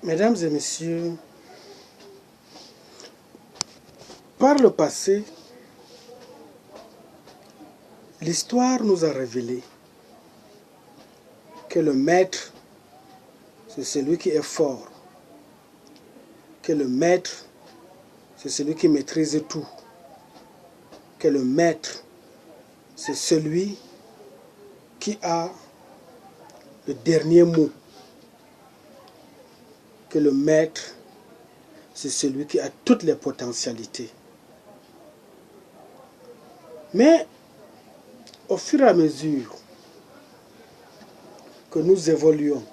Mesdames et messieurs, par le passé, l'histoire nous a révélé que le maître, c'est celui qui est fort, que le maître, c'est celui qui maîtrise tout, que le maître, c'est celui qui a le dernier mot, que le maître, c'est celui qui a toutes les potentialités. Mais au fur et à mesure que nous évoluons,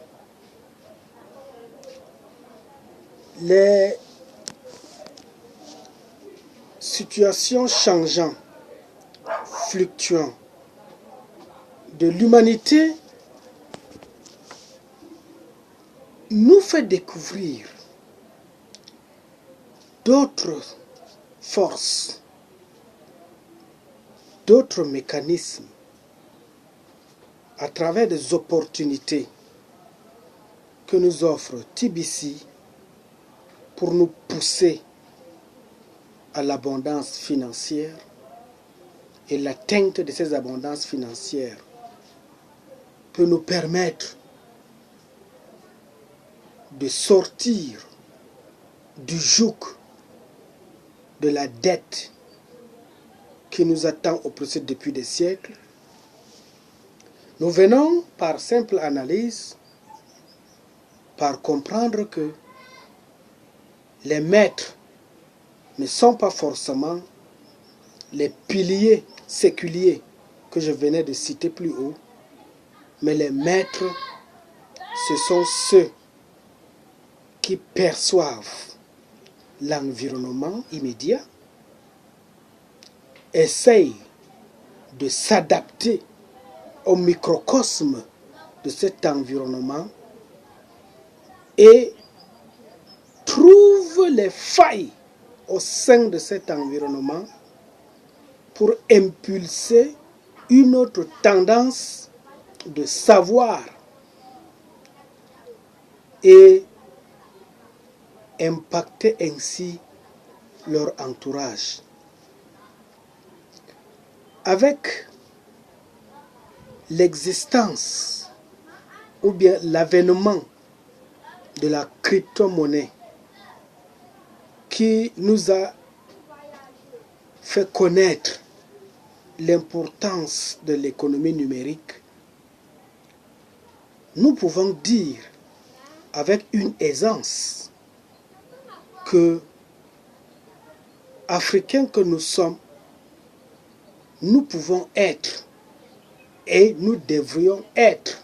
les situations changeant, fluctuant de l'humanité nous fait découvrir d'autres forces, d'autres mécanismes à travers des opportunités que nous offre TBC pour nous pousser à l'abondance financière et l'atteinte de ces abondances financières peut nous permettre de sortir du joug de la dette qui nous attend oppressée depuis des siècles. Nous venons, par simple analyse, par comprendre que les maîtres ne sont pas forcément les piliers séculiers que je venais de citer plus haut, mais les maîtres, ce sont ceux qui perçoivent l'environnement immédiat, essayent de s'adapter au microcosme de cet environnement et trouvent les failles au sein de cet environnement pour impulser une autre tendance de savoir et impacter ainsi leur entourage. Avec l'existence ou bien l'avènement de la crypto-monnaie qui nous a fait connaître l'importance de l'économie numérique, nous pouvons dire avec une aisance que, Africains que nous sommes, nous pouvons être et nous devrions être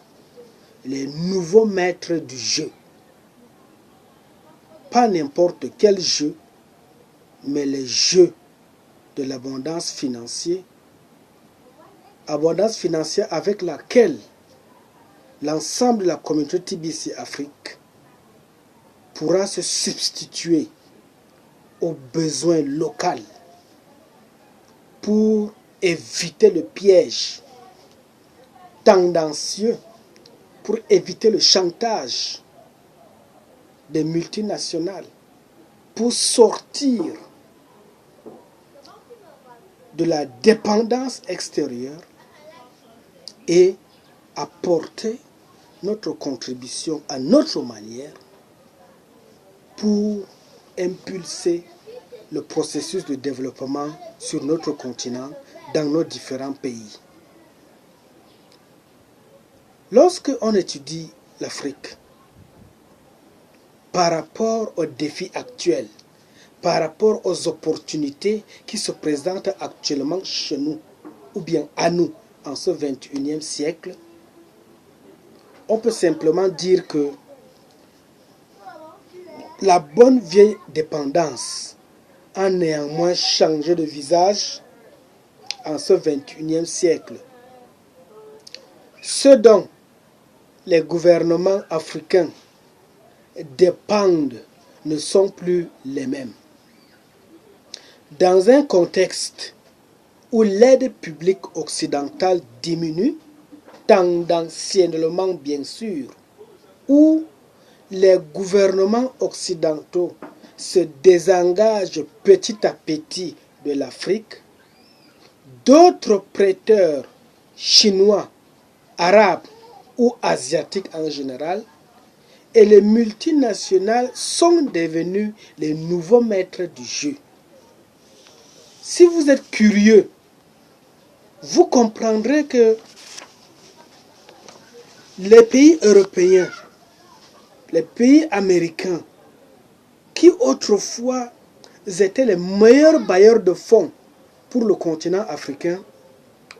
les nouveaux maîtres du jeu. Pas n'importe quel jeu, mais le jeu de l'abondance financière. Abondance financière avec laquelle l'ensemble de la communauté TBC Afrique pourra se substituer aux besoins locaux pour éviter le piège tendancieux, pour éviter le chantage des multinationales, pour sortir de la dépendance extérieure et apporter notre contribution à notre manière pour impulser le processus de développement sur notre continent, dans nos différents pays. Lorsque on étudie l'Afrique par rapport aux défis actuels, par rapport aux opportunités qui se présentent actuellement chez nous, ou bien à nous, en ce 21e siècle, on peut simplement dire que la bonne vieille dépendance a néanmoins changé de visage en ce 21e siècle. Ce dont les gouvernements africains dépendent ne sont plus les mêmes. Dans un contexte où l'aide publique occidentale diminue, tendanciellement bien sûr, où les gouvernements occidentaux se désengagent petit à petit de l'Afrique, d'autres prêteurs chinois, arabes ou asiatiques en général, et les multinationales sont devenus les nouveaux maîtres du jeu. Si vous êtes curieux, vous comprendrez que les pays européens, les pays américains, qui autrefois étaient les meilleurs bailleurs de fonds pour le continent africain,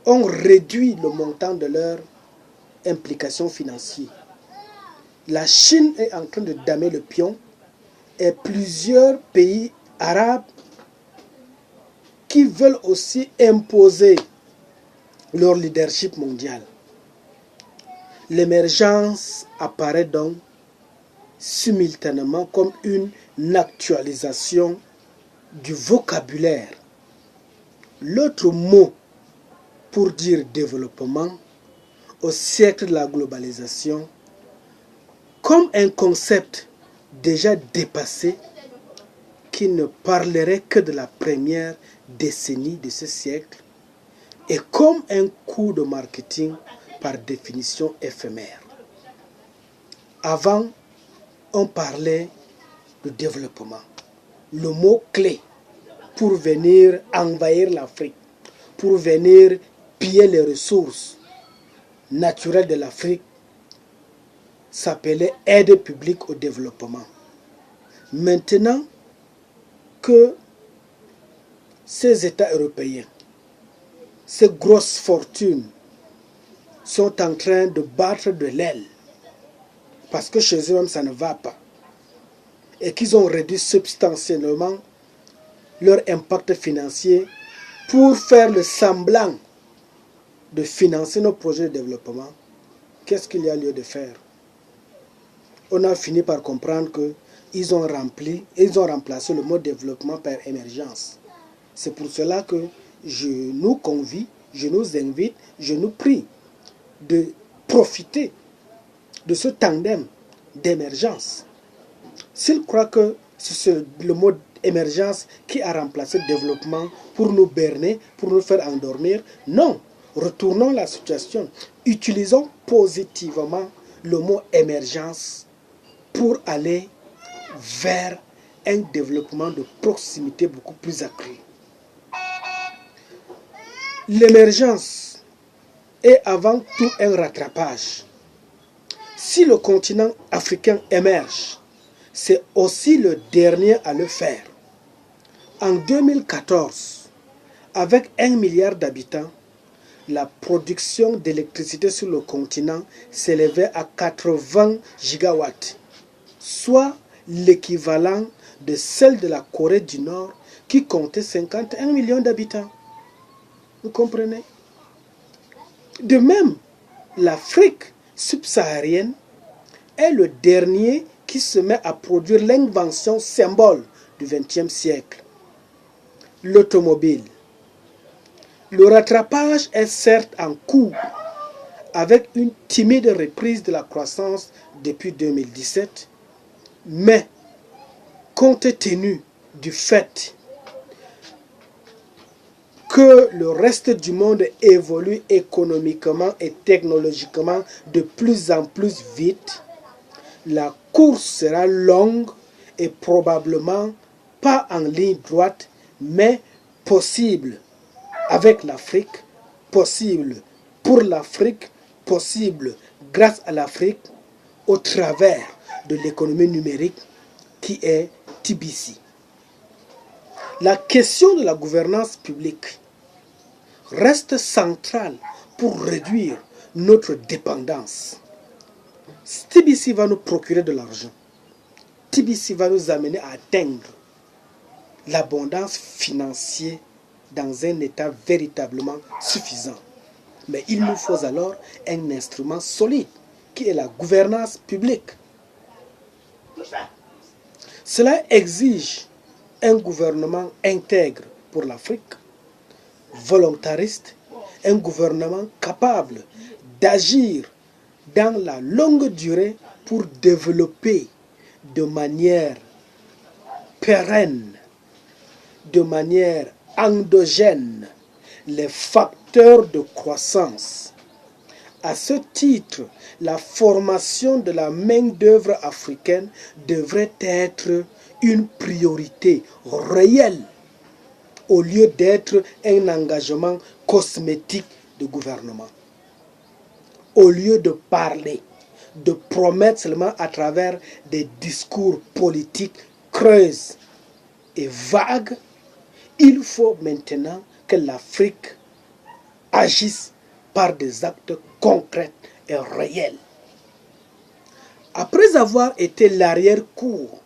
ont réduit le montant de leur implication financière. La Chine est en train de damer le pion et plusieurs pays arabes qui veulent aussi imposer leur leadership mondial. L'émergence apparaît donc simultanément comme une actualisation du vocabulaire. L'autre mot pour dire développement au siècle de la globalisation, comme un concept déjà dépassé qui ne parlerait que de la première décennie de ce siècle et comme un coup de marketing par définition éphémère. Avant, on parlait de développement. Le mot clé pour venir envahir l'Afrique, pour venir piller les ressources naturelles de l'Afrique, s'appelait aide publique au développement. Maintenant que ces États européens, ces grosses fortunes sont en train de battre de l'aile parce que chez eux-mêmes ça ne va pas et qu'ils ont réduit substantiellement leur impact financier pour faire le semblant de financer nos projets de développement, qu'est-ce qu'il y a lieu de faire? On a fini par comprendre qu'ils ont remplacé le mot développement par émergence. C'est pour cela que je nous convie, je nous invite, je nous prie de profiter de ce tandem d'émergence. S'ils croient que c'est le mot émergence qui a remplacé le développement pour nous berner, pour nous faire endormir, non. Retournons la situation. Utilisons positivement le mot émergence pour aller vers un développement de proximité beaucoup plus accru. L'émergence est avant tout un rattrapage. Si le continent africain émerge, c'est aussi le dernier à le faire. En 2014, avec 1 milliard d'habitants, la production d'électricité sur le continent s'élevait à 80 gigawatts, soit l'équivalent de celle de la Corée du Nord qui comptait 51 millions d'habitants. Vous comprenez? De même, l'Afrique subsaharienne est le dernier qui se met à produire l'invention symbole du XXe siècle, l'automobile. Le rattrapage est certes en cours, avec une timide reprise de la croissance depuis 2017, mais compte tenu du fait que le reste du monde évolue économiquement et technologiquement de plus en plus vite, la course sera longue et probablement pas en ligne droite, mais possible avec l'Afrique, possible pour l'Afrique, possible grâce à l'Afrique au travers de l'économie numérique qui est TBC. La question de la gouvernance publique reste centrale pour réduire notre dépendance. TBC va nous procurer de l'argent. TBC va nous amener à atteindre l'abondance financière dans un état véritablement suffisant. Mais il nous faut alors un instrument solide qui est la gouvernance publique. Cela exige un gouvernement intègre pour l'Afrique, volontariste, un gouvernement capable d'agir dans la longue durée pour développer de manière pérenne, de manière endogène, les facteurs de croissance. À ce titre, la formation de la main-d'œuvre africaine devrait être une priorité réelle au lieu d'être un engagement cosmétique du gouvernement. Au lieu de parler, de promettre seulement à travers des discours politiques creux et vagues, il faut maintenant que l'Afrique agisse par des actes concrets et réels. Après avoir été l'arrière-cour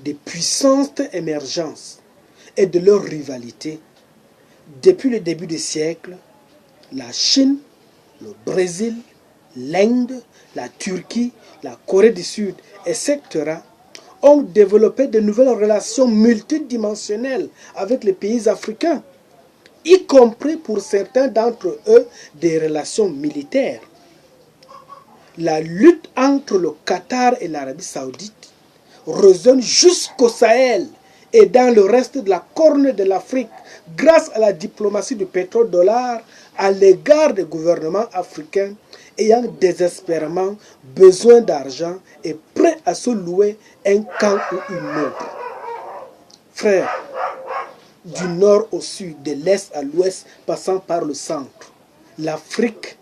des puissances émergences et de leur rivalité, depuis le début du siècle, la Chine, le Brésil, l'Inde, la Turquie, la Corée du Sud, etc. ont développé de nouvelles relations multidimensionnelles avec les pays africains, y compris pour certains d'entre eux des relations militaires. La lutte entre le Qatar et l'Arabie Saoudite résonne jusqu'au Sahel et dans le reste de la corne de l'Afrique grâce à la diplomatie du pétrodollar à l'égard des gouvernements africains ayant désespérément besoin d'argent et prêts à se louer un camp ou une autre. Frères, du nord au sud, de l'est à l'ouest, passant par le centre, l'Afrique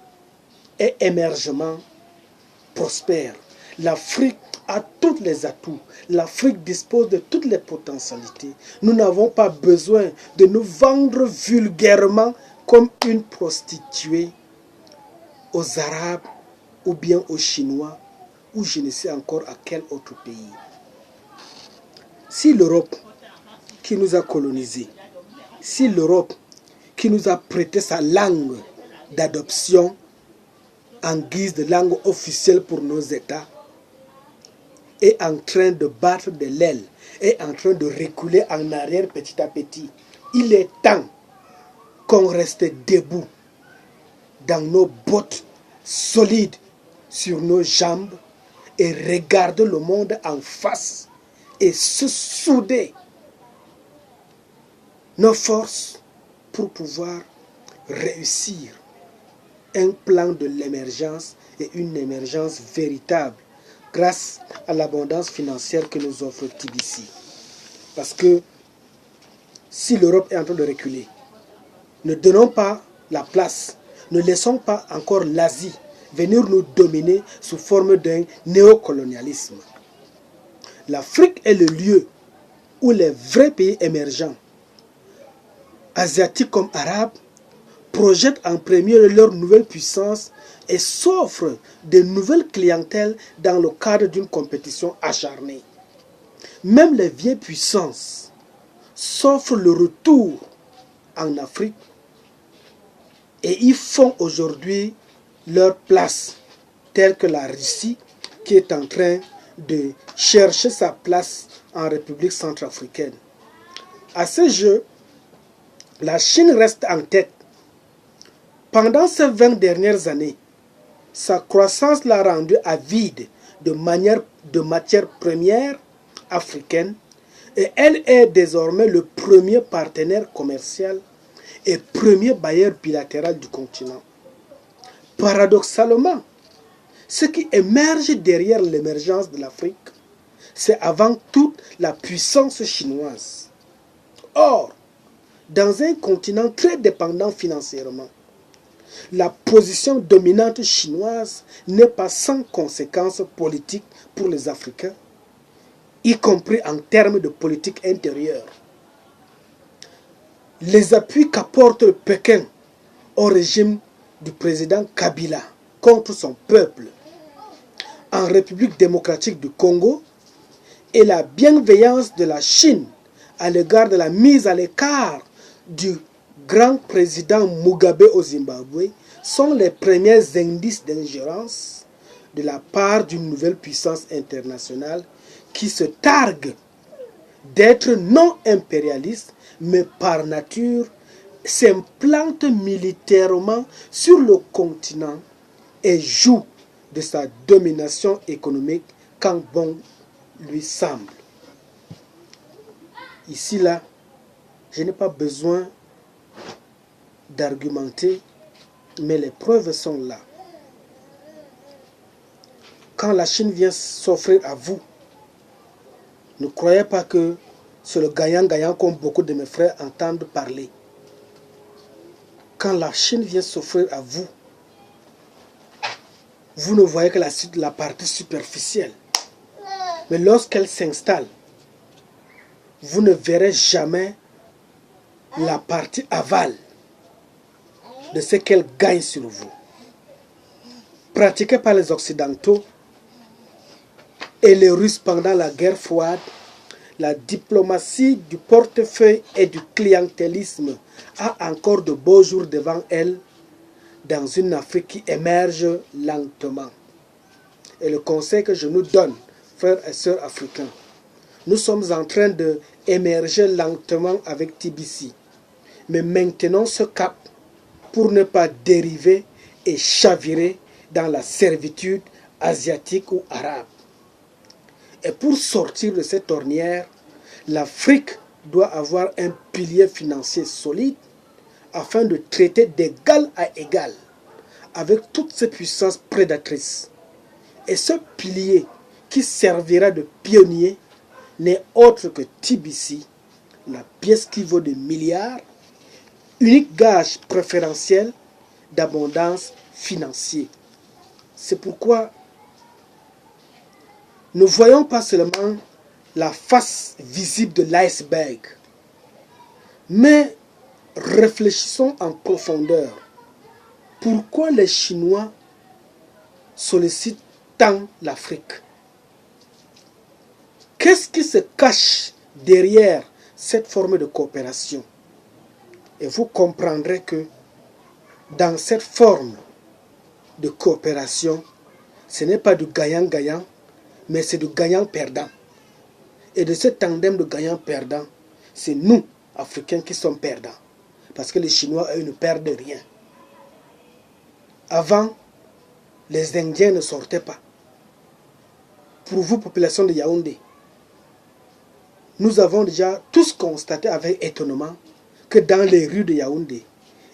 est émergement prospère. L'Afrique a tous les atouts. L'Afrique dispose de toutes les potentialités. Nous n'avons pas besoin de nous vendre vulgairement comme une prostituée aux Arabes ou bien aux Chinois ou je ne sais encore à quel autre pays. Si l'Europe qui nous a colonisés, si l'Europe qui nous a prêté sa langue d'adoption en guise de langue officielle pour nos États, est en train de battre de l'aile, est en train de reculer en arrière petit à petit. Il est temps qu'on reste debout dans nos bottes solides sur nos jambes et regarde le monde en face et se souder nos forces pour pouvoir réussir un plan de l'émergence et une émergence véritable grâce à l'abondance financière que nous offre TBC. Parce que si l'Europe est en train de reculer, ne donnons pas la place, ne laissons pas encore l'Asie venir nous dominer sous forme d'un néocolonialisme. L'Afrique est le lieu où les vrais pays émergents, asiatiques comme arabes, projettent en premier leur nouvelle puissance et s'offrent de nouvelles clientèles dans le cadre d'une compétition acharnée. Même les vieilles puissances s'offrent le retour en Afrique et y font aujourd'hui leur place, telle que la Russie qui est en train de chercher sa place en République centrafricaine. À ce jeu, la Chine reste en tête. Pendant ces 20 dernières années, sa croissance l'a rendue avide de matières premières africaines et elle est désormais le premier partenaire commercial et premier bailleur bilatéral du continent. Paradoxalement, ce qui émerge derrière l'émergence de l'Afrique, c'est avant tout la puissance chinoise. Or, dans un continent très dépendant financièrement, la position dominante chinoise n'est pas sans conséquences politiques pour les Africains, y compris en termes de politique intérieure. Les appuis qu'apporte Pékin au régime du président Kabila contre son peuple en République démocratique du Congo et la bienveillance de la Chine à l'égard de la mise à l'écart du grand président Mugabe au Zimbabwe sont les premiers indices d'ingérence de la part d'une nouvelle puissance internationale qui se targue d'être non impérialiste, mais par nature s'implante militairement sur le continent et joue de sa domination économique quand bon lui semble. Ici, là, je n'ai pas besoin d'argumenter, mais les preuves sont là. Quand la Chine vient s'offrir à vous, ne croyez pas que c'est le gagnant-gagnant comme beaucoup de mes frères entendent parler. Quand la Chine vient s'offrir à vous, vous ne voyez que la partie superficielle. Mais lorsqu'elle s'installe, vous ne verrez jamais la partie aval de ce qu'elle gagne sur vous. Pratiquée par les Occidentaux et les Russes pendant la guerre froide, la diplomatie du portefeuille et du clientélisme a encore de beaux jours devant elle dans une Afrique qui émerge lentement. Et le conseil que je nous donne, frères et sœurs africains, nous sommes en train d'émerger lentement avec TBC. Mais maintenons ce cap pour ne pas dériver et chavirer dans la servitude asiatique ou arabe. Et pour sortir de cette ornière, l'Afrique doit avoir un pilier financier solide afin de traiter d'égal à égal avec toutes ces puissances prédatrices. Et ce pilier qui servira de pionnier n'est autre que TBC, la pièce qui vaut des milliards, unique gage préférentiel d'abondance financière. C'est pourquoi ne voyons pas seulement la face visible de l'iceberg, mais réfléchissons en profondeur. Pourquoi les Chinois sollicitent tant l'Afrique? Qu'est-ce qui se cache derrière cette forme de coopération? Et vous comprendrez que dans cette forme de coopération, ce n'est pas du gagnant-gagnant, mais c'est du gagnant-perdant. Et de ce tandem de gagnant-perdant, c'est nous, Africains, qui sommes perdants. Parce que les Chinois, eux, ne perdent rien. Avant, les Indiens ne sortaient pas. Pour vous, population de Yaoundé, nous avons déjà tous constaté avec étonnement que dans les rues de Yaoundé,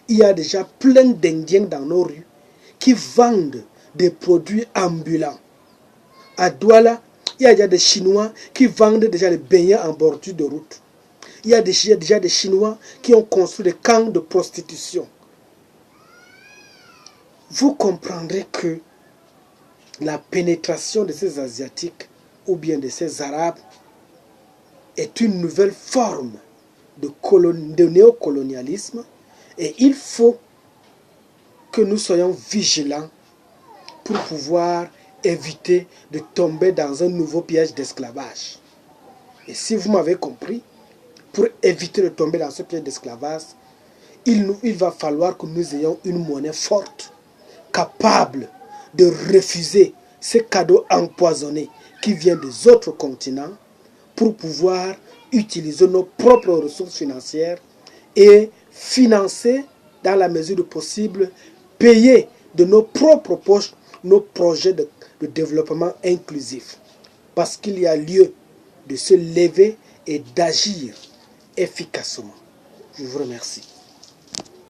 il y a déjà plein d'Indiens dans nos rues qui vendent des produits ambulants. À Douala, il y a déjà des Chinois qui vendent déjà les beignets en bordure de route. Il y a déjà des Chinois qui ont construit des camps de prostitution. Vous comprendrez que la pénétration de ces Asiatiques ou bien de ces Arabes est une nouvelle forme de néocolonialisme et il faut que nous soyons vigilants pour pouvoir éviter de tomber dans un nouveau piège d'esclavage. Et si vous m'avez compris, pour éviter de tomber dans ce piège d'esclavage, il va falloir que nous ayons une monnaie forte, capable de refuser ces cadeaux empoisonnés qui viennent des autres continents pour pouvoir utiliser nos propres ressources financières et financer, dans la mesure du possible, payer de nos propres poches nos projets de développement inclusif. Parce qu'il y a lieu de se lever et d'agir efficacement. Je vous remercie.